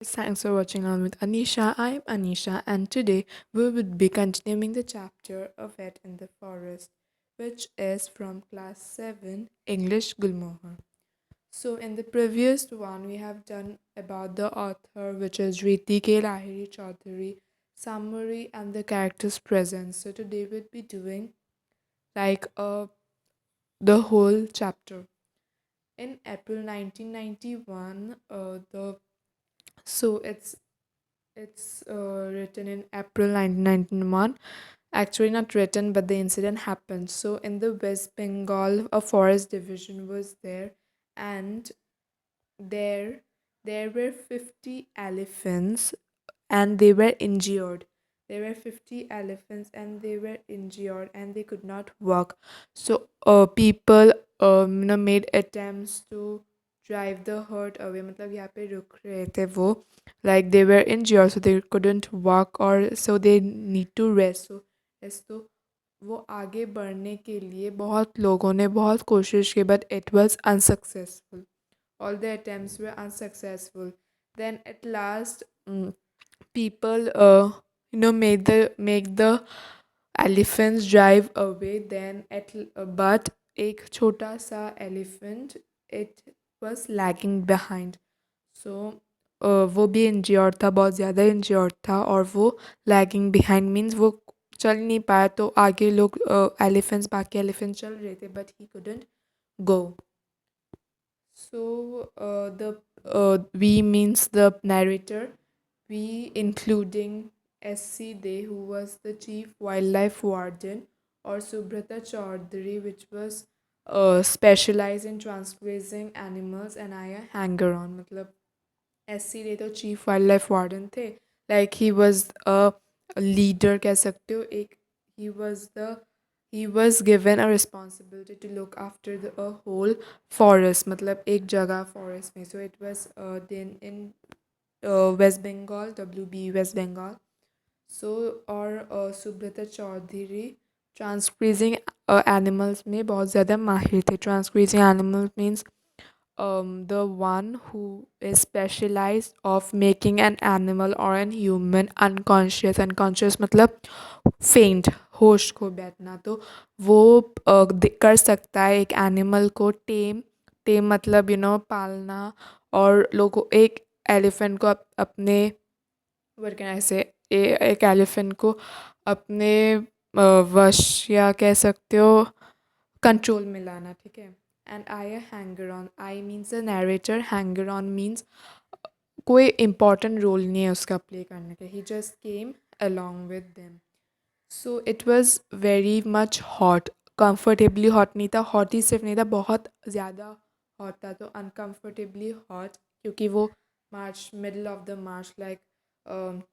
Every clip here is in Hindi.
Thanks for watching on with Anisha. I'm Anisha, and today we would be continuing the chapter A Vet in the Forest, which is from class 7 English Gulmohar. So, in the previous one, we have done about the author, which is Riti K. Lahiri Chaudhary, summary, and the characters present. So, today we'll be doing like the whole chapter. In April 1991, so it's written in April 1991. Actually, not written, but the incident happened. So, in the West Bengal, a forest division was there, and there there were 50 elephants, and they were injured. There were 50 elephants, and they were injured, and they could not walk. So, people made attempts to drive the herd away. मतलब यहाँ पे रुक रहे थे वो, like they were injured, so they couldn't walk, or so they need to rest. So yes, तो वो आगे बढ़ने के लिए बहुत लोगों ने बहुत कोशिश की, but it was unsuccessful. All the attempts were unsuccessful. Then at last, people make the elephants drive away. Then but एक छोटा सा elephant, it was lagging behind. So वो भी इंज्योर्ड था, बहुत ज़्यादा इंज्योर्ड था, और वो लैगिंग बिहाइंड मीन्स वो चल नहीं पाया. तो आगे लोग एलिफेंट्स बाकी एलिफेंट्स चल रहे थे, but he couldn't go. So the we means the narrator, we including S.C. Day, who was the chief wildlife warden, or Subrata Chaudhary, which was specialized in transgrazing animals, and I a hanger on. मतलब एससी डे तो चीफ वाइल्ड लाइफ वार्डन थे. Like he was a leader कह सकते हो. एक ही was given a responsibility to look after the uh whole forest, मतलब एक जगह फॉरेस्ट में. So it was then in West Bengal, WB West Bengal. So और सुब्रता चौधरी ट्रांसक्रीजिंग एनिमल्स में बहुत ज़्यादा माहिर थे. Tranquilising animals means the one who is specialized of making an animal or an human unconscious. Unconscious मतलब faint, होश खो बैठना. तो वो कर सकता है एक एनिमल को टेम मतलब पालना. और लोगों एक एलिफेंट को अपने what can I say, एक एलिफेंट को अपने वश या कह सकते हो कंट्रोल में लाना. ठीक है. And I a hanger on, I means the narrator, hanger on means कोई इम्पॉर्टेंट रोल नहीं है उसका प्ले करने का. He just came along with them. So it was very much hot. Comfortably hot नहीं था, हॉट ही सिर्फ नहीं था, बहुत ज़्यादा हॉट था. तो अनकम्फर्टेबली हॉट, क्योंकि वो March, middle of the March, like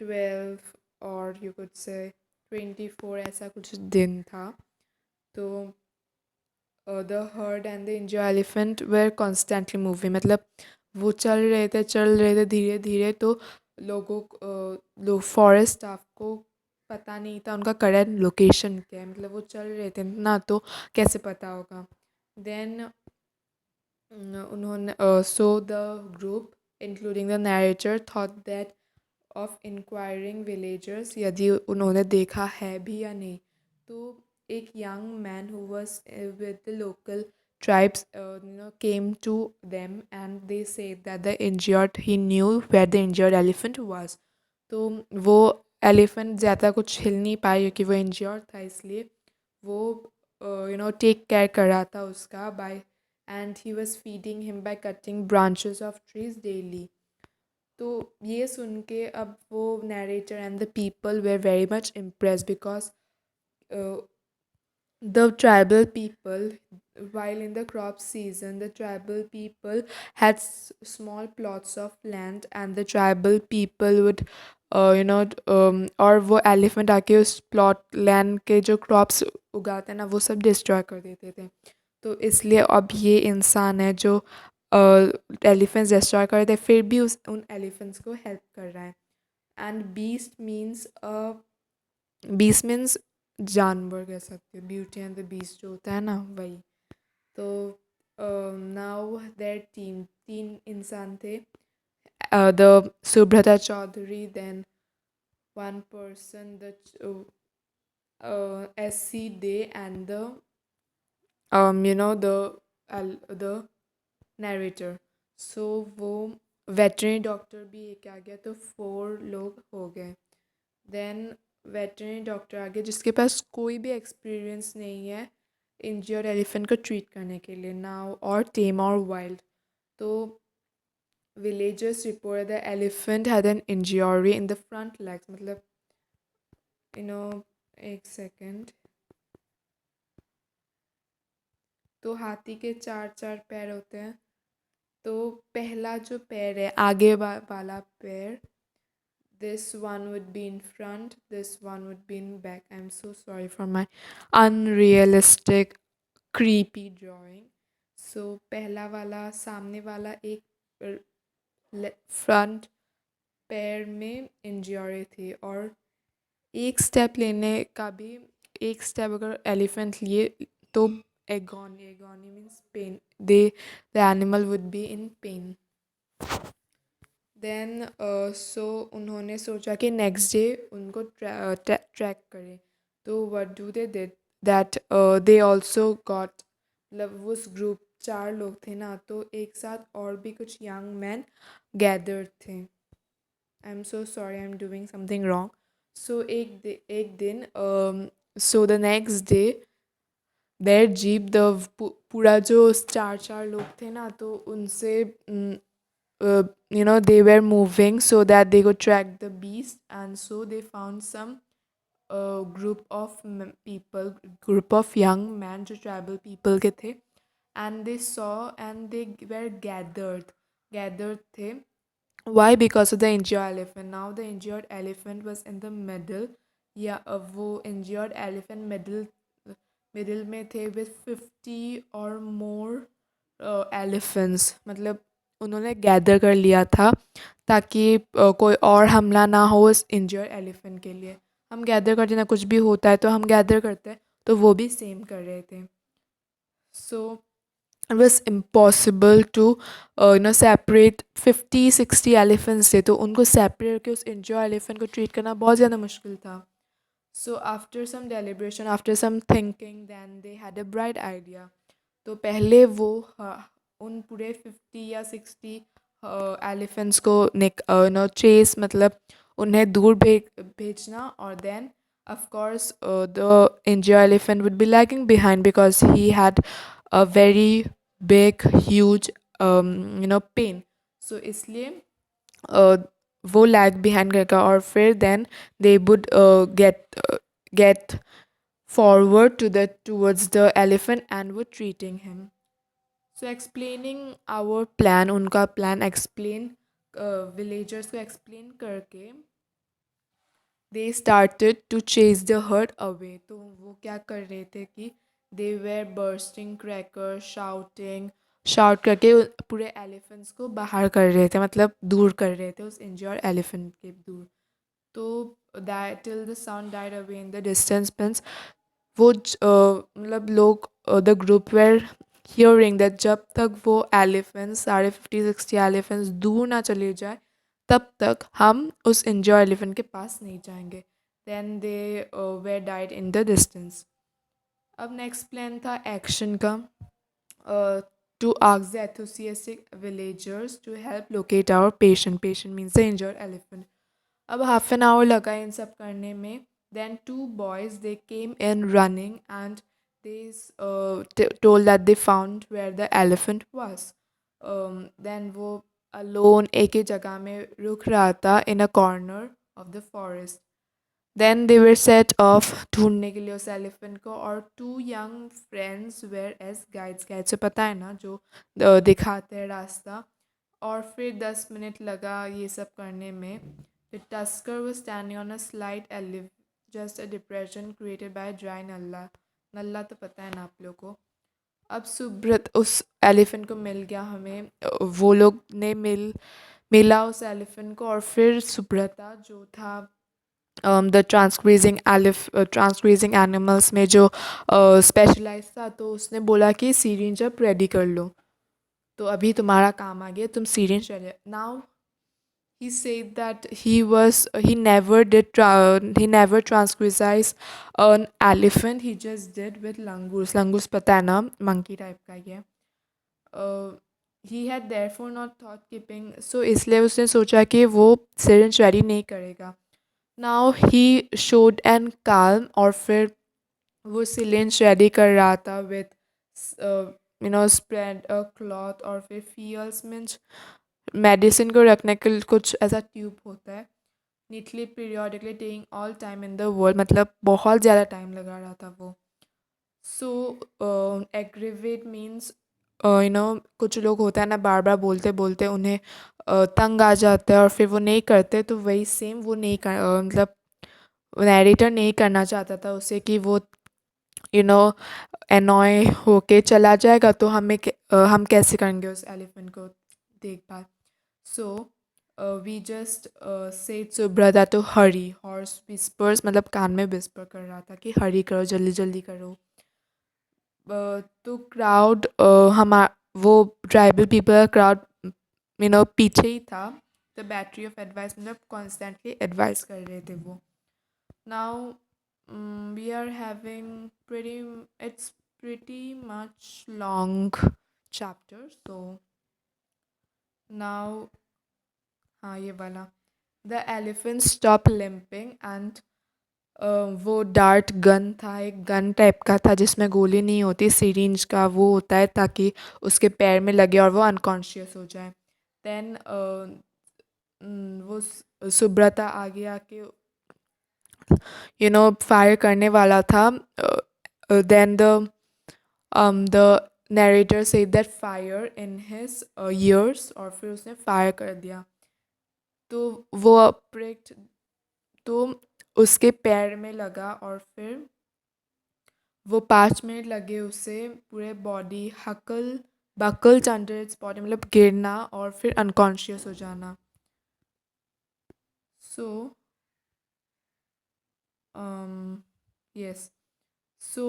12 और यू कुड से 24 ऐसा कुछ दिन था. तो the herd and the injured elephant were constantly moving. मतलब वो चल रहे थे धीरे धीरे. तो लोग फॉरेस्ट स्टाफ को पता नहीं था उनका करेक्ट लोकेशन क्या है. मतलब वो चल रहे थे ना, तो कैसे पता होगा. देन उन्होंने so the group including the narrator thought that of enquiring villagers, यदि उन्होंने देखा है भी या नहीं. तो एक young man who was with the local tribes came to them, and they said that the injured, he knew where the injured elephant was. तो वो एलिफेंट ज़्यादा कुछ हिल नहीं पाया क्योंकि वो इंज्योर्ड था. इसलिए वो टेक केयर कर रहा था उसका by, and he was feeding him by cutting branches off trees daily. तो ये सुन के अब वो narrator and the people were very much impress, because the tribal people, while in the crop season, the tribal people had small plots of land, and the tribal people would और वो एलिफेंट आके उस प्लॉट लैंड के जो क्रॉप्स उगाते हैं ना, वो सब डिस्ट्रॉय कर देते थे. तो इसलिए अब ये इंसान है जो एलिफेंट्स डिस्ट्रॉय कर देते, फिर भी उन एलिफेंट्स को हेल्प कर रहा है. एंड बीस्ट मीन्स जानवर कह सकते हो. ब्यूटी एंड द बीस्ट जो होता है ना, वही. तो नाउ देयर टीम, तीन इंसान थे. the Subrata Chaudhary, then one person, the SC Day, and the the narrator. So वो वेटरनरी डॉक्टर भी एक आ गया, तो 4 लोग हो गए. देन वेटरनरी डॉक्टर आ गया जिसके पास कोई भी एक्सपीरियंस नहीं है इंजर्ड एलिफेंट को ट्रीट करने के लिए नाउ, और टेम और वाइल्ड. तो villagers report the elephant had an injury in the front legs, मतलब यू नो एक सेकेंड. तो हाथी के 4 पैर होते हैं. तो पहला जो पैर है आगे वाला पैर, this one would be in front, this one would be in back. I'm so sorry for my unrealistic creepy drawing. So पहला वाला सामने वाला एक फ्रंट पैर में इंजरी थी, और एक स्टेप लेने का भी, एक स्टेप अगर एलिफेंट लिए तो agony means pain, they the animal would be in pain. Then so उन्होंने सोचा कि नेक्स्ट डे उनको ट्रैक करें. तो what do they did that they also got, मतलब उस ग्रुप 4 लोग थे ना, तो एक साथ और भी कुछ यंग मैन गैदर्ड थे. I am so sorry, I am doing something wrong. So एक दिन so the next day their jeep the पूरा जो 4 लोग थे ना, तो उनसे they were moving so that they could track the beast, and so they found some group of young men जो tribal people के थे, and they saw and they were gathered थे. Why? Because of the injured elephant. Now the injured elephant was in the middle. या वो injured elephant middle में थे with 50 or more elephants. मतलब उन्होंने गैदर कर लिया था ताकि कोई और हमला ना हो उस इंजर्ड एलिफेंट के लिए. हम गैदर करते ना, कुछ भी होता है तो हम गैदर करते हैं, तो वो भी सेम कर रहे थे. So it was impossible to separate 50-60 elephants थे, तो उनको सेपरेट करके उस इंजर्ड एलिफेंट को ट्रीट करना बहुत ज़्यादा मुश्किल था. So after some deliberation, after some thinking, then they had a bright idea. तो पहले वो उन पूरे 50 या 60 एलिफेंट्स को चेस, मतलब उन्हें दूर भेजना, और then of course the injured elephant would be lagging behind because he had a very big huge pain. So इसलिए वो लैग बिहाइंड करेगा, और फिर then they would get forward towards the elephant and were treating him. So explaining our plan, उनका plan explain villagers को explain करके they started to chase the herd away. तो वो क्या कर रहे थे कि they were bursting crackers, shout करके पूरे elephants को बाहर कर रहे थे, मतलब दूर कर रहे थे उस injured elephant के दूर. तो that till the sound died away in the distance means वो मतलब लोग the group were hearing that जब तक वो एलिफेंट्स 50-60 एलिफेंट्स दूर ना चले जाए तब तक हम उस इंजर्ड एलिफेंट के पास नहीं जाएंगे. Then they were died in the distance. अब नेक्स्ट प्लान था एक्शन का, to ask the enthusiastic villagers to help locate our patient means the injured elephant. अब हाफ एन आवर लगा इन सब करने में. Then 2 boys they came in running and they told that they found where the elephant was. Then वो alone एक ही जगह में रुक रहा था in a corner of the forest. Then they were set off ढूंढने के लिए उस elephant को, और 2 young friends were as guides. guides से पता है ना, जो दिखाते हैं रास्ता. और फिर 10 मिनट लगा ये सब करने में. The tusker was standing on a slight elevation, just a depression created by a dry नल्ला. नल्ला तो पता है ना आप लोगों को. अब सुब्रत उस एलिफेंट को मिल गया हमें, वो लोग ने मिला उस एलिफेंट को, और फिर सुब्रता जो था द ट्रांसग्रेजिंग एनिमल्स में जो स्पेशलाइज था, तो उसने बोला कि सिरिंज अब रेडी कर लो, तो अभी तुम्हारा काम आ गया, तुम syringe now he said that he never transgressed an elephant. He just did with langurs. Langurs पता है ना, monkey type का ये. uh, he had therefore not thought keeping, so इसलिए उसने सोचा कि वो syringe ready नहीं करेगा. Now he showed and calm, और फिर वो syringe ready कर रहा था with uh, spread a cloth, और फिर fields means मेडिसिन को रखने के लिए कुछ ऐसा ट्यूब होता है. Neatly periodically taking all time in the world, मतलब बहुत ज़्यादा टाइम लगा रहा था वो. सो एग्रीवेट मीन्स कुछ लोग होता है ना, बार बार बोलते बोलते उन्हें तंग आ जाता है और फिर वो नहीं करते. तो वही सेम वो नहीं कर मतलब नैरेटर नहीं करना चाहता था उसे कि वो यू नो एनॉय होके चला जाएगा, तो हम कैसे करेंगे उस एलिफेंट को देखभाल. So we just said Subrata to hurry. Horse whispers मतलब कान में विस्पर कर रहा था कि हरी करो, जल्दी जल्दी करो. तो क्राउड वो ट्राइबल पीपल क्राउड पीछे ही था. द बैटरी ऑफ एडवाइस मतलब कॉन्स्टेंटली एडवाइस कर रहे थे वो. Now we are having pretty it's pretty much long chapter. So now, हाँ ये वाला. The elephant stop limping and वो डार्ट गन था, एक गन टाइप का था जिसमें गोली नहीं होती, सिरिंज का वो होता है ताकि उसके पैर में लगे और वो अनकॉन्शियस हो जाए. देन वो सुब्रता आगे आके फायर करने वाला था. Then the narrator said that fire in his ears, और फिर उसने फायर कर दिया. तो वो प्रिक्ड, तो उसके पैर में लगा और फिर वो 5 मिनट लगे उसे पूरे बॉडी हकल बकल अंडर इट्स बॉडी, मतलब गिरना और फिर अनकॉन्शियस हो जाना. So yes. सो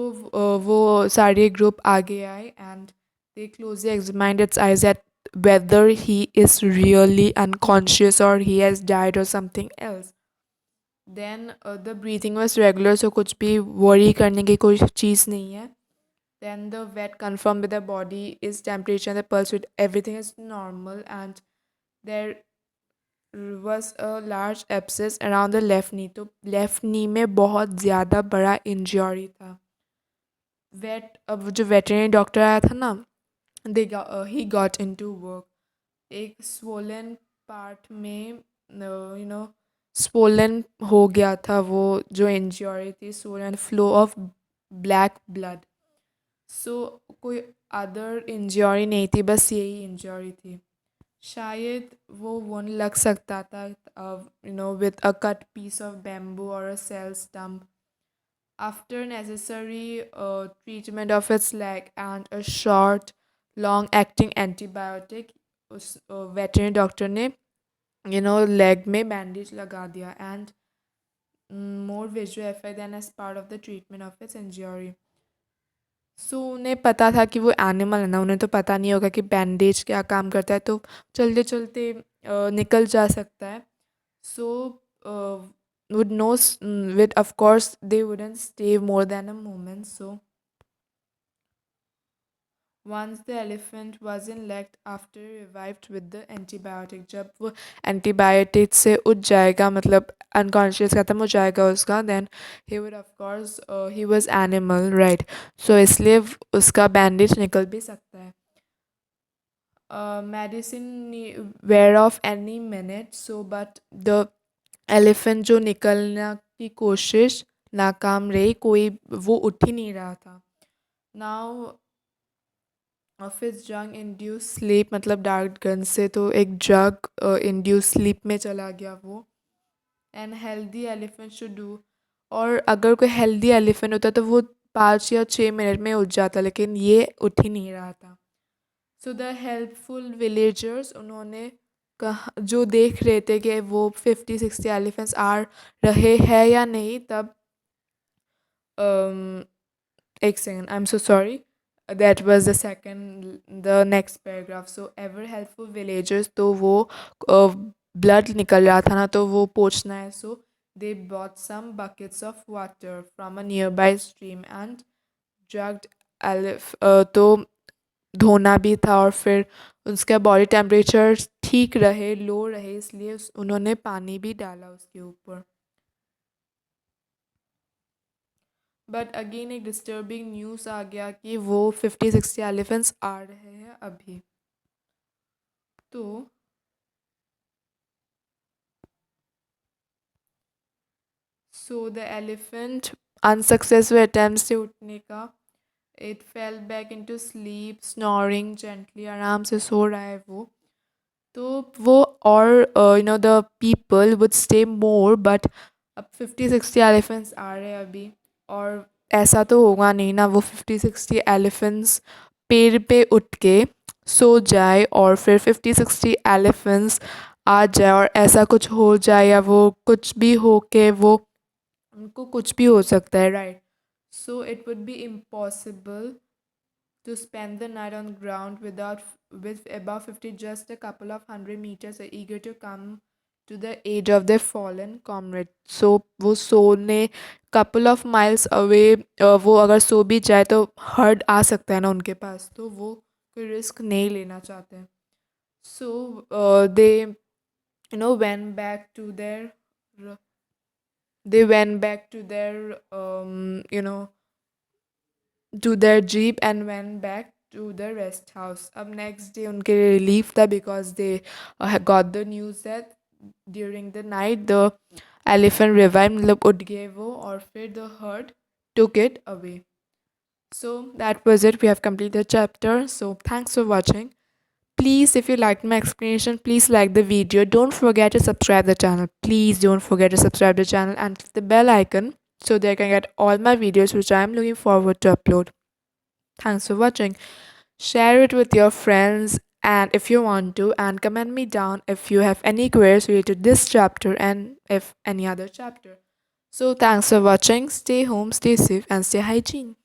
वो सारे ग्रुप आगे आए and they closely examined its eyes at whether he is really unconscious or he has died or something else. Then the breathing was regular, so कुछ भी वरी करने की कोई चीज़ नहीं है. Then the weight confirm with the body is temperature, the pulse with everything is normal and there was a large abscess around the left knee. तो लेफ्ट नी में बहुत ज़्यादा बड़ा इंजरी था. अब जो वेटरनरी डॉक्टर आया था ना, they he got into work. एक स्वोलन पार्ट में स्वोलन हो गया था वो जो इंजरी थी, swollen flow of black blood. So कोई अदर इंजरी नहीं थी, बस यही इंजरी थी. शायद वो वन लग सकता था with a cut piece of bamboo और a sal stump. After necessary treatment of its leg and a short long acting antibiotic, उस वेटरनरी डॉक्टर ने लेग में बैंडेज लगा दिया. And more visual effect then as part of the treatment of its injury. So उन्हें पता था कि वो एनिमल है ना, उन्हें तो पता नहीं होगा कि बैंडेज क्या काम करता है, तो चलते चलते निकल जा सकता है. सो would know with of course they wouldn't stay more than a moment. So once the elephant wasn't left after revived with the antibiotic, जब वो antibiotic से उठ जाएगा, मतलब unconscious खत्म हो जाएगा उसका, then he would of course he was animal, right? So इसलिए उसका bandage निकल भी सकता है. Medicine wear off any minute, so but the elephant जो निकलने की कोशिश नाकाम रही, कोई वो उठ ही नहीं रहा था. Now office drug induce sleep, मतलब डार्क गन से तो एक ड्रग इंड्यूस स्लीप में चला गया वो. And healthy elephant should do, और अगर कोई हेल्दी एलिफेंट होता तो वो 5 या 6 मिनट में उठ जाता, लेकिन ये उठ ही नहीं रहा था. सो द हेल्पफुल विलेजर्स, उन्होंने कहा, जो देख रहे थे कि वो 50-60 एलिफेंट्स आ रहे हैं या नहीं, तब एक second, I am so sorry, that was the second the next paragraph. So ever helpful villagers, तो वो ब्लड निकल रहा था ना, तो वो पोंछना है। So they bought some buckets of water from a nearby stream and drugged elephant तो धोना भी था, और फिर उसका बॉडी टेम्परेचर ठीक रहे, लो रहे, इसलिए उन्होंने पानी भी डाला उसके ऊपर। बट अगेन एक डिस्टर्बिंग न्यूज़ आ गया कि वो 50-60 एलिफेंट्स आ रहे हैं अभी। तो so the elephant unsuccessful attempt से उठने का, it fell back into sleep snoring gently, आराम से सो रहा है वो। तो वो, और the people would stay more, but अब 50-60 एलिफेंट्स आ रहे हैं अभी, और ऐसा तो होगा नहीं ना वो 50-60 एलिफेंट्स पेड़ पे उठ के सो जाए और फिर 50-60 एलिफेंट्स आ जाए और ऐसा कुछ हो जाए, या वो कुछ भी हो के वो, उनको कुछ भी हो सकता है, right. So it would be impossible to spend the night on ground with above 50, just a couple of 100 meters, are eager to come to the aid of their fallen comrade. So वो सोने couple of miles away, वो अगर सो भी जाए तो हर्ड आ सकता है ना उनके पास, तो वो कोई रिस्क नहीं लेना चाहते हैं। सो went back to their they went back to their to their jeep and went back to the rest house. अब next day उनके लिए relief था, because they got the news that during the night the elephant revived, मतलब उठ गए वो, और फिर the herd took it away. So that was it. We have completed the chapter. So thanks for watching. Please, if you liked my explanation, please like the video. Don't forget to subscribe the channel. Please don't forget to subscribe the channel and click the bell icon so that you can get all my videos which I am looking forward to upload. Thanks for watching. Share it with your friends, and if you want to, and comment me down if you have any queries related to this chapter and if any other chapter. So thanks for watching. Stay home, stay safe, and stay hygiene.